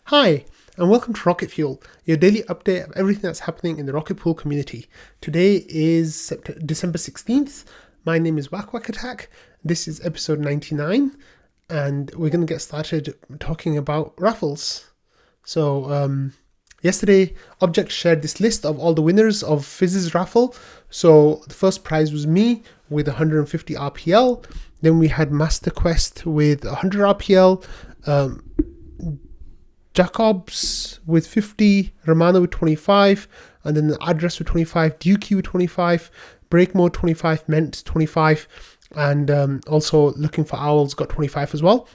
Hi, and welcome to Rocket Fuel, your daily update of everything that's happening in the Rocket Pool community. Today is December 16th. My name is Whack Whack Attack. This is episode 99, and we're going to get started talking about raffles. So, yesterday, Object shared this list of all the winners of Fizz's raffle. So, the first prize was me with 150 RPL. Then we had Master Quest with 100 RPL. Jacobs with 50, Romano with 25, and then the address with 25, Dukey with 25, Break Mode 25, Ment 25, and also Looking for Owls got 25 as well,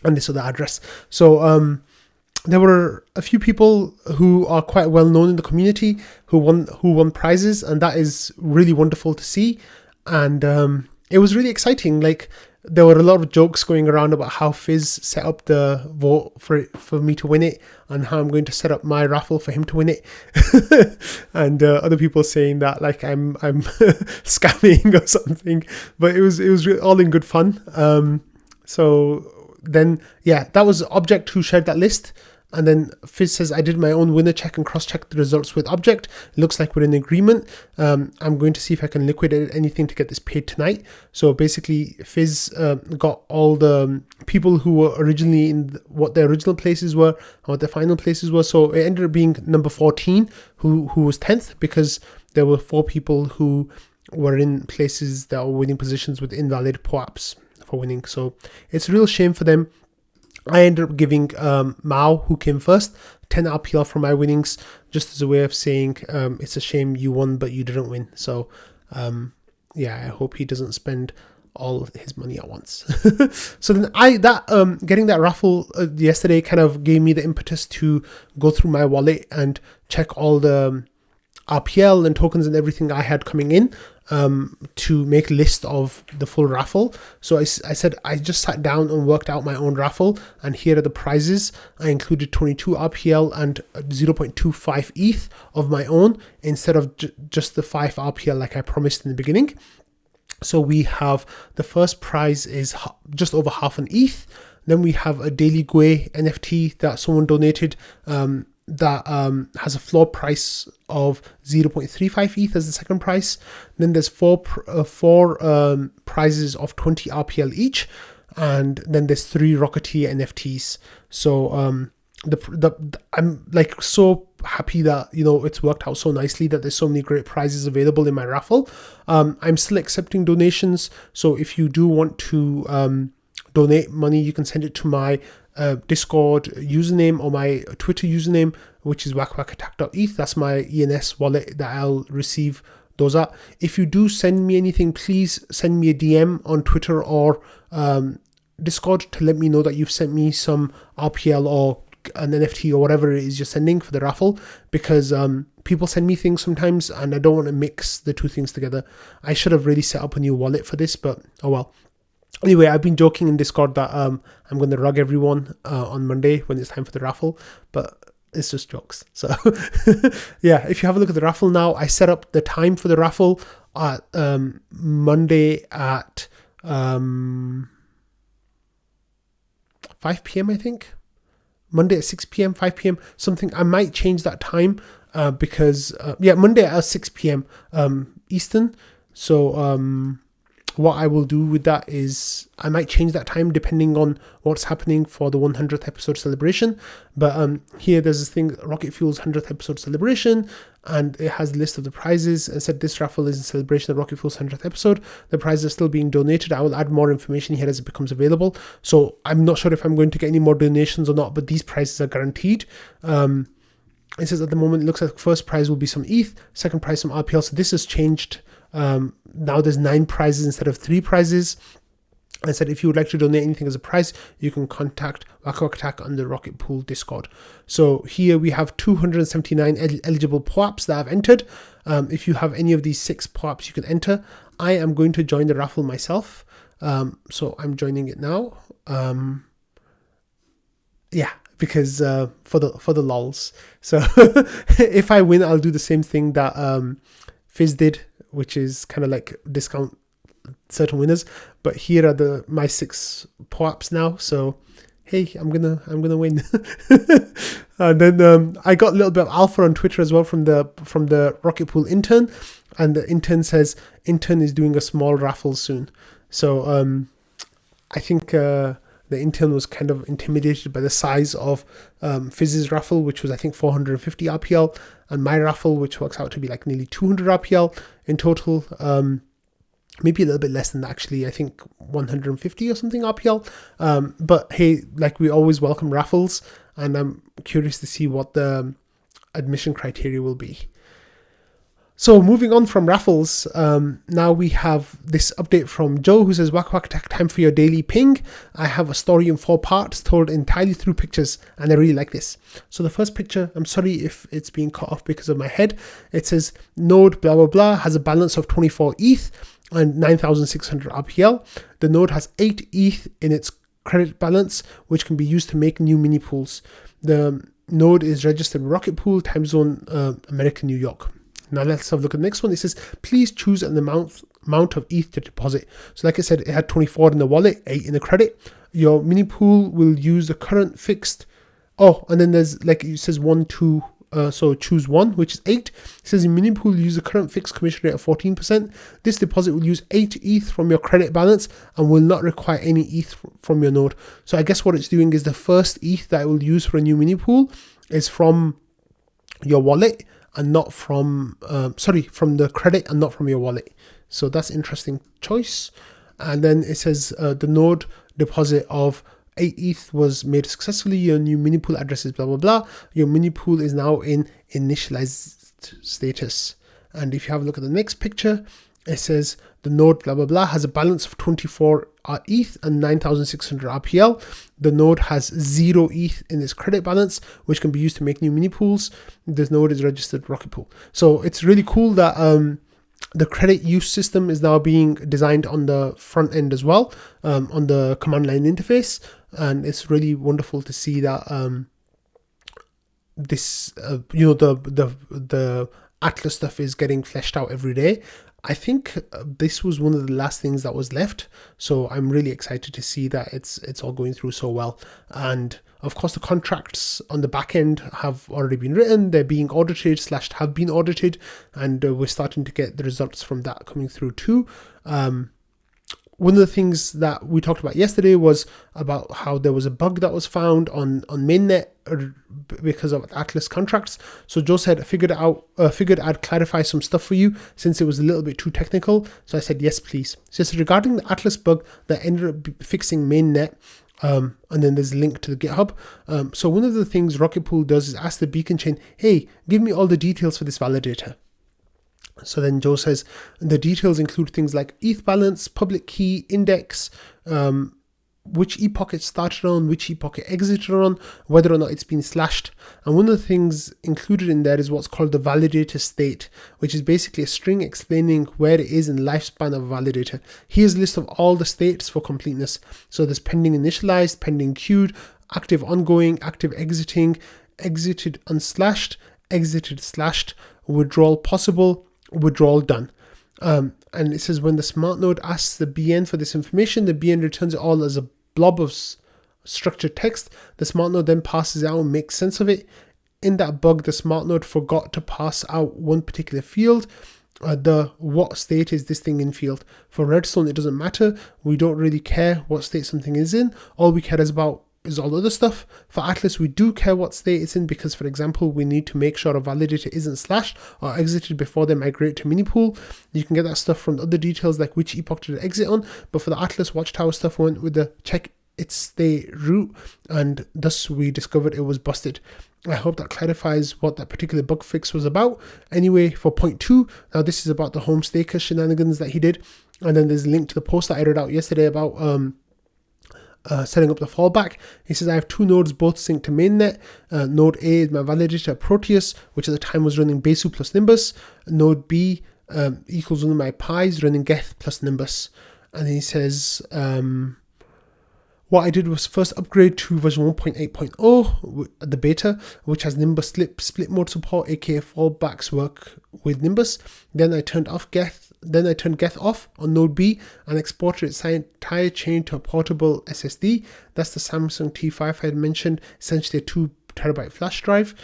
and this other address. So there were a few people who are quite well known in the community who won prizes, and that is really wonderful to see. And it was really exciting. Like, there were a lot of jokes going around about how Fizz set up the vote for me to win it, and how I'm going to set up my raffle for him to win it, and other people saying that like I'm scamming or something. But it was all in good fun. So then that was Object who shared that list. And then Fizz says, I did my own winner check and cross-check the results with Object. It looks like we're in agreement. I'm going to see if I can liquidate anything to get this paid tonight. So basically, Fizz got all the people who were originally in what their original places were and what their final places were. So it ended up being number 14, who was 10th, because there were 4 people who were in places that were winning positions with invalid POAPs for winning. So it's a real shame for them. I ended up giving Mao, who came first, 10 RPL for my winnings, just as a way of saying it's a shame you won but you didn't win. So I hope he doesn't spend all his money at once. So then getting that raffle yesterday kind of gave me the impetus to go through my wallet and check all the RPL and tokens and everything I had coming in, to make a list of the full raffle. So I said I just sat down and worked out my own raffle, and here are the prizes. I included 22 RPL and 0.25 ETH of my own instead of just the 5 RPL like I promised in the beginning. So we have the first prize is just over half an ETH. Then we have a Daily Gwei NFT that someone donated, that has a floor price of 0.35 ETH as the second price. Then there's four prizes of 20 RPL each, and then there's 3 Rocketeer NFTs. So I'm like so happy that it's worked out so nicely that there's so many great prizes available in my raffle. I'm still accepting donations, so if you do want to donate money, you can send it to my Discord username or my Twitter username, which is whackwhackattack.eth. That's my ENS wallet that I'll receive those at. If you do send me anything, please send me a DM on Twitter or Discord to let me know that you've sent me some RPL or an NFT or whatever it is you're sending for the raffle, because people send me things sometimes and I don't want to mix the two things together. I should have really set up a new wallet for this, but oh well. Anyway, I've been joking in Discord that I'm going to rug everyone on Monday when it's time for the raffle, but it's just jokes. So if you have a look at the raffle now, I set up the time for the raffle at Monday at 5 p.m. I think. Monday at 6 p.m., 5 p.m. something. I might change that time because Monday at 6 p.m. Eastern. So what I will do with that is I might change that time depending on what's happening for the 100th episode celebration. But here there's this thing, Rocket Fuel's 100th episode celebration, and it has a list of the prizes and said this raffle is in celebration of Rocket Fuel's 100th episode. The prizes are still being donated. I will add more information here as it becomes available. So I'm not sure if I'm going to get any more donations or not, but these prizes are guaranteed. It says at the moment it looks like first prize will be some ETH, second prize some RPL. So this has changed. Now there's 9 prizes instead of 3 prizes. I said if you would like to donate anything as a prize, you can contact Whack Whack Attack on the Rocket Pool Discord. So here we have 279 eligible POAPs that I've entered. If you have any of these 6 POAPs, you can enter. I am going to join the raffle myself. So I'm joining it now. Because for the lols. So if I win, I'll do the same thing that Fizz did, which is kind of like discount certain winners. But here are my 6 POAPs now. So hey, I'm gonna win. And then I got a little bit of alpha on Twitter as well from the Rocket Pool intern, and the intern says intern is doing a small raffle soon. So I think the intern was kind of intimidated by the size of Fizz's raffle, which was I think 450 RPL, and my raffle, which works out to be like nearly 200 RPL in total. Maybe a little bit less than that, actually. I think 150 or something RPL. But hey, like, we always welcome raffles, and I'm curious to see what the admission criteria will be. So moving on from raffles, now we have this update from Joe, who says, whack attack time for your daily ping. I have a story in 4 parts told entirely through pictures, and I really like this. So the first picture, I'm sorry if it's being cut off because of my head. It says node blah blah blah has a balance of 24 ETH and 9,600 RPL. The node has 8 ETH in its credit balance, which can be used to make new mini pools. The node is registered with Rocket Pool, time zone America, New York. Now let's have a look at the next one. It says, please choose an amount of ETH to deposit. So like I said, it had 24 in the wallet, 8 in the credit. Your mini pool will use the current fixed. Oh, and then there's, like, it says 1, 2, so choose 1, which is 8. It says your mini pool will use the current fixed commission rate of 14%. This deposit will use 8 ETH from your credit balance and will not require any ETH from your node. So I guess what it's doing is the first ETH that it will use for a new mini pool is from your wallet, and not from, from the credit and not from your wallet. So that's an interesting choice. And then it says the node deposit of 8 ETH was made successfully. Your new mini pool address is blah, blah, blah. Your mini pool is now in initialized status. And if you have a look at the next picture, it says the node blah, blah, blah has a balance of 24 ETH and 9,600 RPL. The node has 0 ETH in its credit balance, which can be used to make new mini pools. This node is registered Rocket Pool. So it's really cool that the credit use system is now being designed on the front end as well, on the command line interface. And it's really wonderful to see that this, the Atlas stuff is getting fleshed out every day. I think this was one of the last things that was left, so I'm really excited to see that it's all going through so well. And of course, the contracts on the back end have already been written. They're being audited / have been audited, and we're starting to get the results from that coming through too. One of the things that we talked about yesterday was about how there was a bug that was found on mainnet because of Atlas contracts. So Joe said, figured I'd clarify some stuff for you since it was a little bit too technical. So I said, yes, please. So it's regarding the Atlas bug that ended up fixing mainnet. And then there's a link to the GitHub. So one of the things Rocket Pool does is ask the beacon chain, hey, give me all the details for this validator. So then Joe says the details include things like ETH balance, public key, index, which epoch it started on, which epoch it exited on, whether or not it's been slashed. And one of the things included in there is what's called the validator state, which is basically a string explaining where it is in the lifespan of a validator. Here's a list of all the states for completeness. So there's pending initialized, pending queued, active ongoing, active exiting, exited unslashed, exited slashed, withdrawal possible, withdrawal done. And it says when the smart node asks the BN for this information, the BN returns it all as a blob of structured text. The smart node then passes it out and makes sense of it. In that bug, the smart node forgot to pass out one particular field, the what state is this thing in field. For Redstone, it doesn't matter. We don't really care what state something is in. All we care is about is all the other stuff. For Atlas, we do care what state it's in because, for example, we need to make sure a validator isn't slashed or exited before they migrate to minipool. You can get that stuff from the other details like which epoch did it exit on, but for the Atlas Watchtower stuff, we went with the check its state route, and thus we discovered it was busted. I hope that clarifies what that particular bug fix was about. Anyway, for point 2, now this is about the home staker shenanigans that he did, and then there's a link to the post that I read out yesterday about setting up the fallback. He says, I have 2 nodes both synced to mainnet. Node A is my validator Proteus, which at the time was running Besu plus Nimbus. Node B equals one of my pies running geth plus Nimbus. And he says, what I did was first upgrade to version 1.8.0, the beta, which has Nimbus split mode support, aka fallbacks work with Nimbus. Then I turned off geth Then I turned geth off on node B and exported its entire chain to a portable SSD. That's the Samsung T5 I had mentioned, essentially a 2 terabyte flash drive.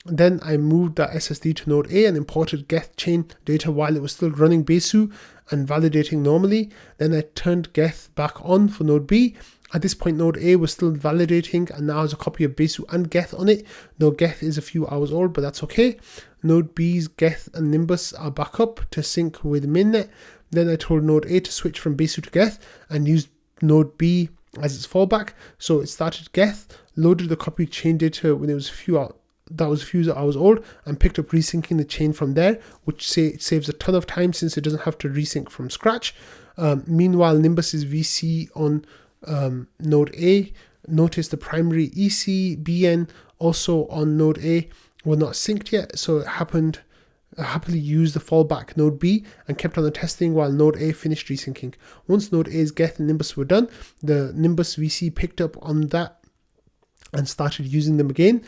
Then I moved that SSD to node A and imported geth chain data while it was still running Besu and validating normally. Then I turned geth back on for node B. At this point, node A was still validating and now has a copy of Besu and geth on it. Though geth is a few hours old, but that's okay. Node B's geth and Nimbus are back up to sync with mainnet. Then I told node A to switch from Besu to geth and use node B as its fallback. So it started geth, loaded the copy chain data when it was a few hours old, and picked up resyncing the chain from there, which saves a ton of time since it doesn't have to resync from scratch. Meanwhile, Nimbus's VC on node A, notice the primary EC, BN also on node A were not synced yet, so it happily used the fallback node B and kept on the testing while node A finished resyncing. Once node A's geth and Nimbus were done, the Nimbus VC picked up on that and started using them again.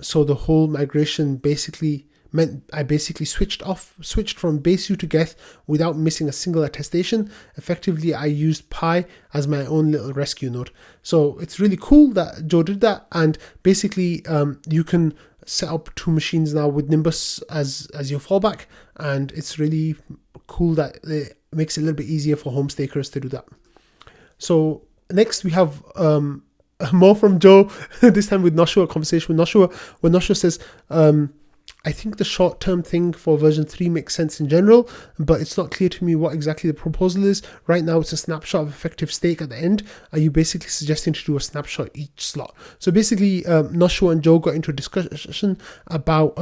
So the whole migration basically meant I switched from Besu to geth without missing a single attestation. Effectively, I used Pi as my own little rescue node. So it's really cool that Joe did that, and basically you can set up 2 machines now with Nimbus as your fallback, and it's really cool that it makes it a little bit easier for home stakers to do that. So next we have more from Joe, this time with Knoshua, a conversation with Knoshua, where Knoshua says, I think the short-term thing for version 3 makes sense in general, but it's not clear to me what exactly the proposal is. Right now, it's a snapshot of effective stake at the end. Are you basically suggesting to do a snapshot each slot? So basically, Knoshua and Joe got into a discussion about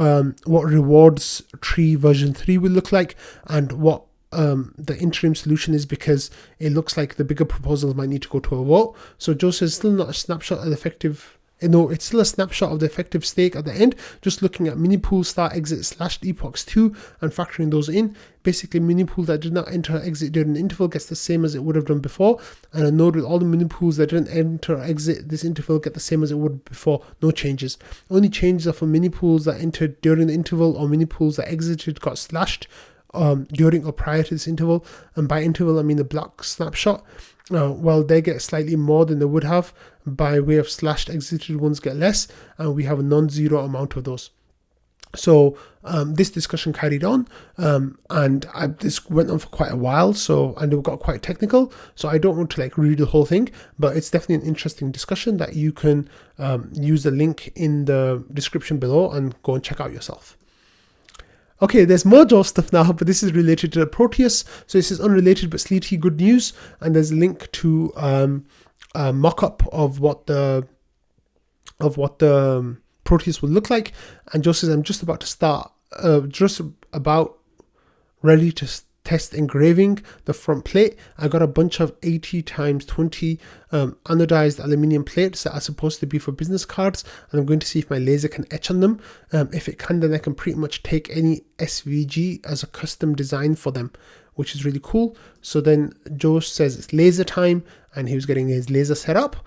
what rewards tree version 3 will look like and what the interim solution is, because it looks like the bigger proposals might need to go to a vote. So Joe says still not a snapshot of the effective. No, it's still a snapshot of the effective stake at the end, just looking at minipool start exit / epochs 2 and factoring those in. Basically, minipool that did not enter or exit during the interval gets the same as it would have done before, and a node with all the minipools that didn't enter or exit this interval get the same as it would before. No changes. Only changes are for minipools that entered during the interval or minipools that exited got slashed during or prior to this interval. And by interval, I mean the block snapshot. Well, they get slightly more than they would have by way of slashed exited ones get less, and we have a non-zero amount of those. So this discussion carried on, and this went on for quite a while, and it got quite technical, so I don't want to read the whole thing, but it's definitely an interesting discussion that you can use the link in the description below and go and check out yourself. Okay, there's more Joe stuff now, but this is related to the Proteus. So this is unrelated but sleety good news, and there's a link to a mock-up of what the Proteus will look like. And Joe says, I'm just about to start, ready to test engraving the front plate. I got a bunch of 80x20 anodized aluminium plates that are supposed to be for business cards, and I'm going to see if my laser can etch on them. If it can, then I can pretty much take any SVG as a custom design for them, which is really cool. So then Joe says it's laser time, and he was getting his laser set up.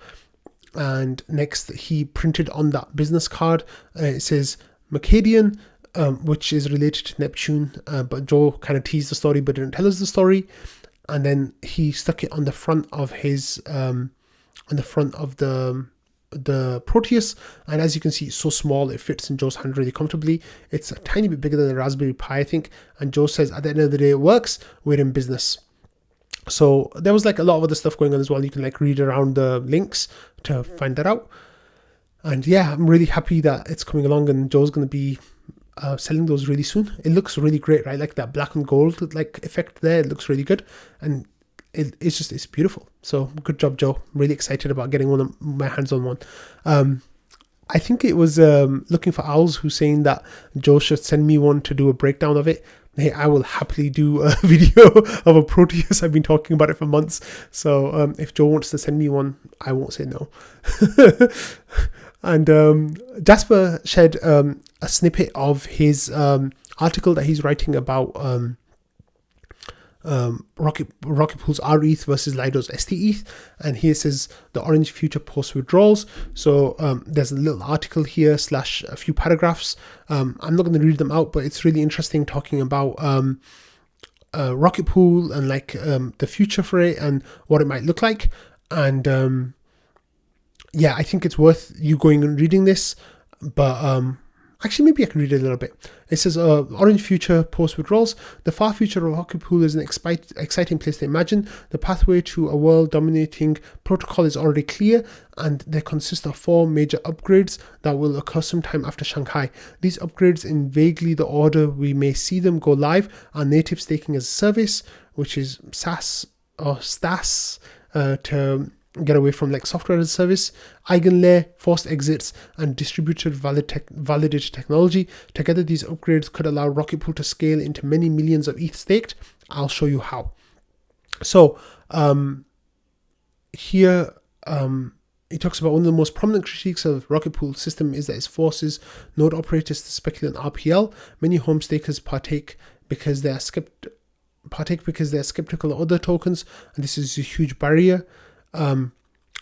And next he printed on that business card, it says Mercadian, which is related to Neptune, but Joe kind of teased the story but didn't tell us the story. And then he stuck it on the front of his the Proteus, and as you can see, it's so small it fits in Joe's hand really comfortably. It's a tiny bit bigger than the Raspberry Pi, I think, and Joe says at the end of the day it works, we're in business. So there was a lot of other stuff going on as well. You can read around the links to find that out. And yeah, I'm really happy that it's coming along, and Joe's going to be selling those really soon. It looks really great, right? Like that black and gold effect there, it looks really good, and it's beautiful. So good job, Joe. I'm really excited about getting my hands on one. I think it was Looking for Owls who's saying that Joe should send me one to do a breakdown of it. Hey, I will happily do a video of a Proteus. I've been talking about it for months. So if Joe wants to send me one, I won't say no. And Jasper shared a snippet of his article that he's writing about Rocket Pool's rETH versus Lido's STETH, and here says the orange future post withdrawals. So there's a little article here / a few paragraphs. I'm not going to read them out, but it's really interesting talking about Rocket Pool and like the future for it and what it might look like. And yeah, I think it's worth you going and reading this. But actually, maybe I can read it a little bit. It says, Orange Future post-withdrawals. The far future of Rocket Pool is an exciting place to imagine. The pathway to a world-dominating protocol is already clear, and they consist of 4 major upgrades that will occur sometime after Shanghai. These upgrades, in vaguely the order we may see them go live, are native staking as a service, which is SaaS or STAS, to get away from like software as a service, eigenlayer, forced exits, and distributed validated technology. Together, these upgrades could allow Rocket Pool to scale into many millions of ETH staked. I'll show you how. So here it talks about one of the most prominent critiques of Rocket Pool system is that it forces node operators to speculate on RPL. Many home stakers partake because they are skeptical of other tokens, and this is a huge barrier.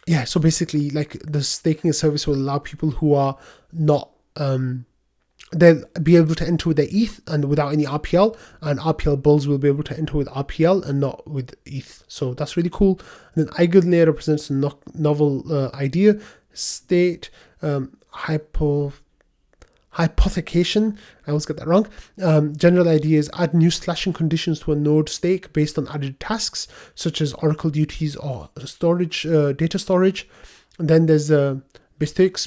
Yeah, so basically, like, the staking service will allow people who are not, they'll be able to enter with their ETH and without any RPL, and RPL bulls will be able to enter with RPL and not with ETH. So that's really cool. And then eigenlayer represents a novel idea, state, hypothecation, I always get that wrong. General idea is add new slashing conditions to a node stake based on added tasks such as Oracle duties or storage, data storage. And then there's the bespoke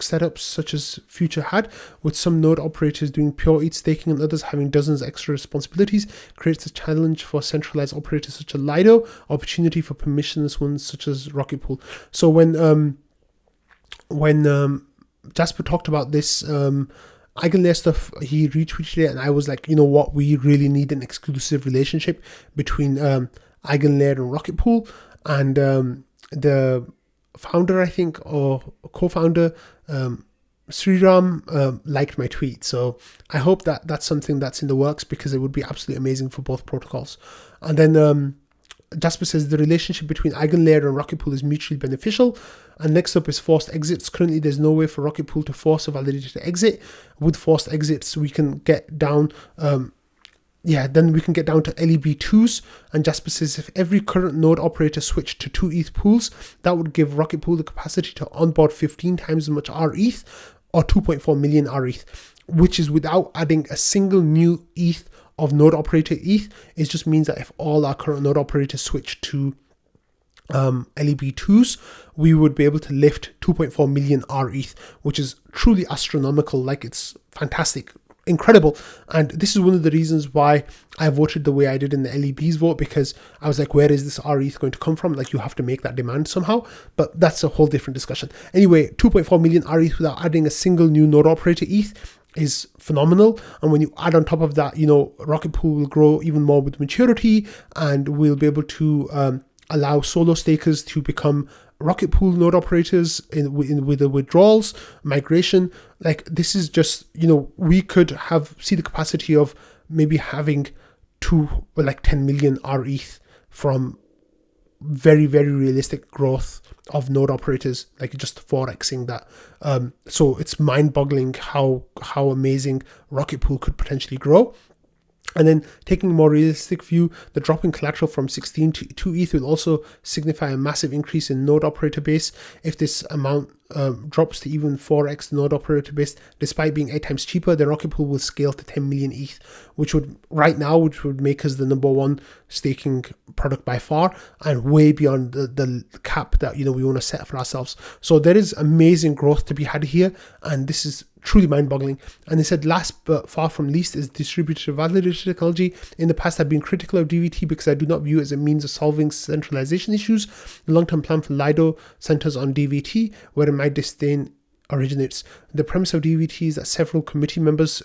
setups such as Future had, with some node operators doing pure ETH staking and others having dozens extra responsibilities, creates a challenge for centralized operators such as Lido, opportunity for permissionless ones such as Rocket Pool. So when Jasper talked about this eigenlayer stuff, he retweeted it, and I was like, you know what, we really need an exclusive relationship between eigenlayer and Rocket Pool. And the founder, I think, or co-founder, Sriram, liked my tweet. So I hope that that's something that's in the works, because it would be absolutely amazing for both protocols. And then Jasper says the relationship between eigenlayer and Rocket Pool is mutually beneficial. And next up is forced exits. Currently, there's no way for Rocket Pool to force a validated exit. With forced exits, we can get down, then we can get down to LEB2s. And Jasper says if every current node operator switched to 2 ETH pools, that would give Rocket Pool the capacity to onboard 15 times as much rETH, or 2.4 million rETH, which is without adding a single new ETH of node operator ETH. It just means that if all our current node operators switch to LEB2s, we would be able to lift 2.4 million rETH, which is truly astronomical. Like, it's fantastic, incredible. And this is one of the reasons why I voted the way I did in the LEBs vote, because I was like, where is this rETH going to come from? Like, you have to make that demand somehow, but that's a whole different discussion. Anyway, 2.4 million rETH without adding a single new node operator ETH is phenomenal. And when you add on top of that, you know, Rocket Pool will grow even more with maturity, and we'll be able to allow solo stakers to become Rocket Pool node operators with the withdrawals, migration. Like, this is just, you know, we could see the capacity of maybe having 10 million rETH from very, very realistic growth of node operators, like just 4xing that. So it's mind-boggling how amazing Rocket Pool could potentially grow. And then, taking a more realistic view, the drop in collateral from 16 to 2 ETH will also signify a massive increase in node operator base. If this amount drops to even 4x the node operator base, despite being 8 times cheaper, the Rocket Pool will scale to 10 million ETH, which would make us the number 1 staking product by far, and way beyond the cap that, you know, we want to set for ourselves. So there is amazing growth to be had here, and this is truly mind-boggling. And they said last but far from least is distributed validated technology. In the past, I've been critical of DVT because I do not view it as a means of solving centralization issues. The long-term plan for Lido centers on DVT, where my disdain originates. The premise of DVT is that several committee members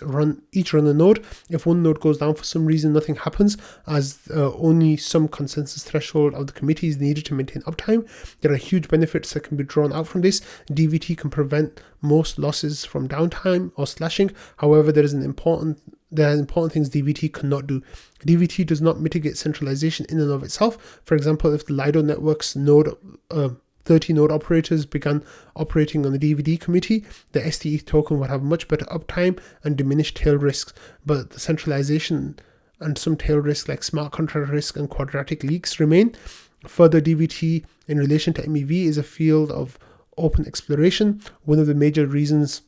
each run a node. If one node goes down for some reason, nothing happens, as only some consensus threshold of the committee is needed to maintain uptime. There are huge benefits that can be drawn out from this. DVT can prevent most losses from downtime or slashing. However, there are important things DVT cannot do. DVT does not mitigate centralization in and of itself. For example, if the Lido network's 30 node operators began operating on the DVD committee, the STETH token would have much better uptime and diminished tail risks. But the centralization and some tail risk like smart contract risk and quadratic leaks remain. Further, DVT in relation to MEV is a field of open exploration. One of the major reasons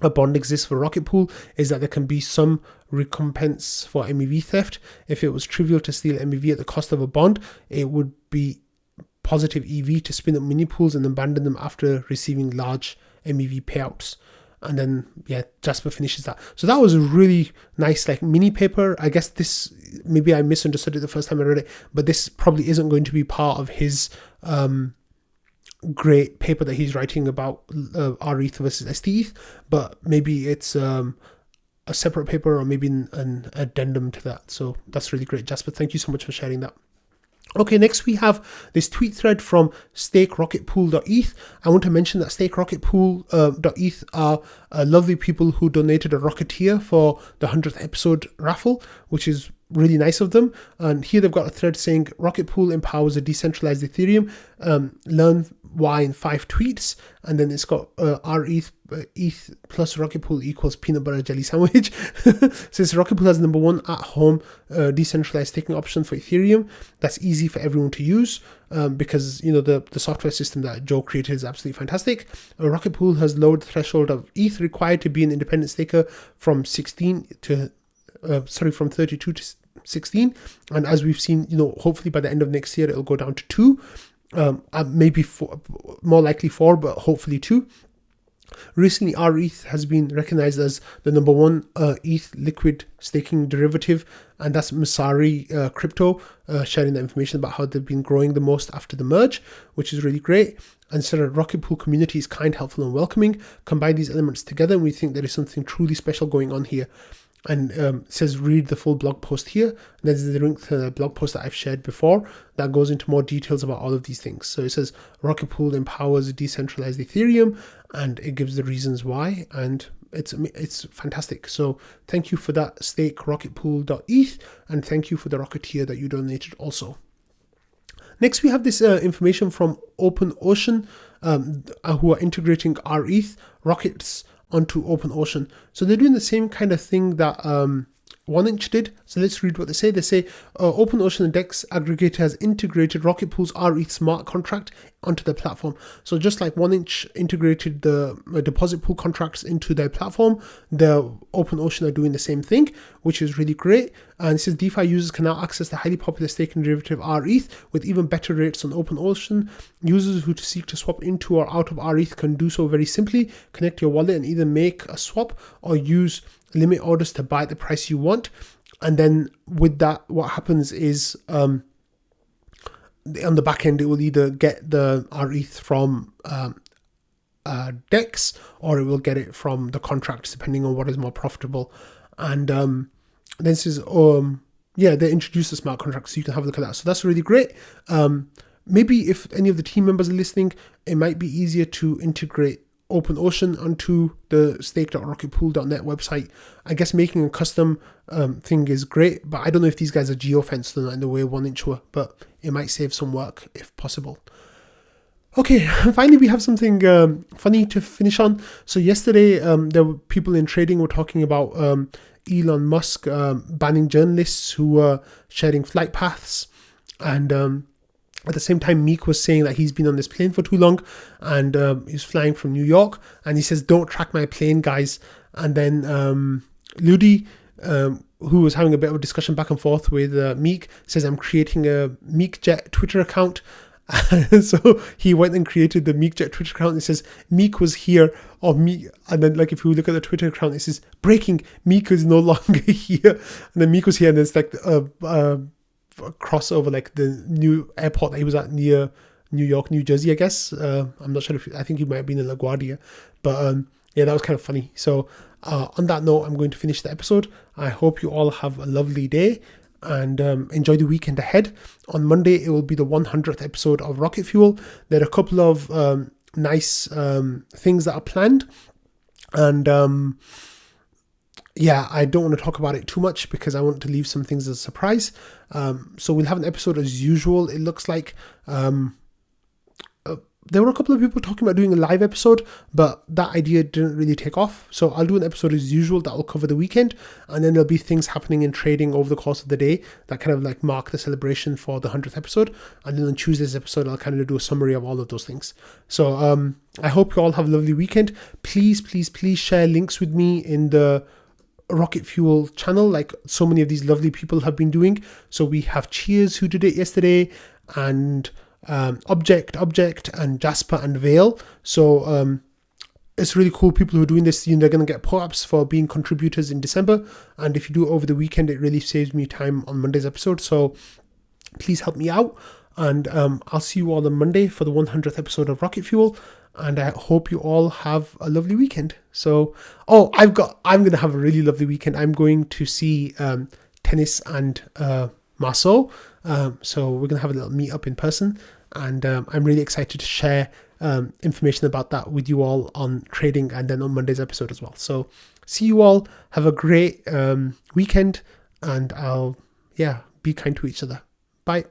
a bond exists for Rocket Pool is that there can be some recompense for MEV theft. If it was trivial to steal MEV at the cost of a bond, it would be positive EV to spin up mini pools and abandon them after receiving large MEV payouts. And then, yeah, Jasper finishes that. So that was a really nice, like, mini paper. I guess this, maybe I misunderstood it the first time I read it, but this probably isn't going to be part of his great paper that he's writing about rETH versus stETH, but maybe it's a separate paper or maybe an addendum to that. So that's really great, Jasper. Thank you so much for sharing that. Okay, next we have this tweet thread from stakerocketpool.eth. I want to mention that stakerocketpool.eth are lovely people who donated a Rocketeer for the 100th episode raffle, which is really nice of them. And here they've got a thread saying Rocket Pool empowers a decentralized Ethereum. Learn why in 5 tweets. And then it's got rETH ETH plus Rocket Pool equals peanut butter jelly sandwich. Says Rocket Pool has number 1 at home decentralized staking option for Ethereum. That's easy for everyone to use because the software system that Joe created is absolutely fantastic. Rocket Pool has lowered the threshold of ETH required to be an independent staker from 32 to 16, and as we've seen, hopefully by the end of next year it'll go down to 2, maybe 4, more likely 4, but hopefully 2. Recently, rETH has been recognized as the number 1 ETH liquid staking derivative, and that's Masari Crypto sharing the information about how they've been growing the most after the merge, which is really great. And so the Rocket Pool community is kind, helpful, and welcoming. Combine these elements together, and we think there is something truly special going on here. And it says read the full blog post here. And there's the link to the blog post that I've shared before that goes into more details about all of these things. So it says Rocket Pool empowers decentralized Ethereum, and it gives the reasons why, and it's fantastic. So thank you for that, stakerocketpool.eth, and thank you for the Rocketeer that you donated also. Next, we have this information from OpenOcean, who are integrating rETH rockets onto OpenOcean. So they're doing the same kind of thing that 1inch did. So let's read what they say. They say OpenOcean DEX aggregator has integrated Rocket Pool's rETH smart contract onto their platform. So just like 1inch integrated the deposit pool contracts into their platform, the OpenOcean are doing the same thing, which is really great. And it says DeFi users can now access the highly popular staking derivative rETH with even better rates on OpenOcean. Users who seek to swap into or out of rETH can do so very simply. Connect your wallet and either make a swap or use limit orders to buy at the price you want. And then with that, what happens is on the back end, it will either get the rETH from DEX, or it will get it from the contracts, depending on what is more profitable. And then it says, they introduced the smart contract, so you can have a look at that. So that's really great. Maybe if any of the team members are listening, it might be easier to integrate OpenOcean onto the stake.rocketpool.net website. I guess making a custom thing is great, but I don't know if these guys are geo-fenced or not in the way 1inch were, but it might save some work if possible. Okay, finally we have something funny to finish on. So yesterday there were people in trading were talking about Elon Musk banning journalists who were sharing flight paths, and at the same time, Meek was saying that he's been on this plane for too long, and he's flying from New York, and he says, "Don't track my plane, guys." And then Ludi, who was having a bit of a discussion back and forth with Meek, says, "I'm creating a Meekjet Twitter account." So he went and created the Meekjet Twitter account. It says Meek was here, or Meek, and then like if you look at the Twitter account, it says breaking: Meek is no longer here, and then Meek was here, and it's like crossover, like the new airport that he was at near New York, New Jersey, I guess. I'm not sure I think he might have been in LaGuardia, but that was kind of funny. So on that note, I'm going to finish the episode. I hope you all have a lovely day and enjoy the weekend ahead. On Monday, it will be the 100th episode of Rocket Fuel. There are a couple of nice things that are planned, and I don't want to talk about it too much because I want to leave some things as a surprise. So we'll have an episode as usual, it looks like, there were a couple of people talking about doing a live episode, but that idea didn't really take off. So I'll do an episode as usual that will cover the weekend, and then there'll be things happening in trading over the course of the day that kind of like mark the celebration for the 100th episode. And then on Tuesday's episode, I'll kind of do a summary of all of those things. So I hope you all have a lovely weekend. Please share links with me in the Rocket Fuel channel, like so many of these lovely people have been doing. So we have Cheers who did it yesterday, and Object and Jasper and Vale. So it's really cool. People who are doing this, they're going to get pull-ups for being contributors in December, and if you do it over the weekend, it really saves me time on Monday's episode. So please help me out, and I'll see you all on Monday for the 100th episode of Rocket Fuel, and I hope you all have a lovely weekend. So I'm going to have a really lovely weekend. I'm going to see Tennis and Marceau. So we're going to have a little meet up in person, and I'm really excited to share information about that with you all on trading, and then on Monday's episode as well. So see you all, have a great weekend, and be kind to each other. Bye.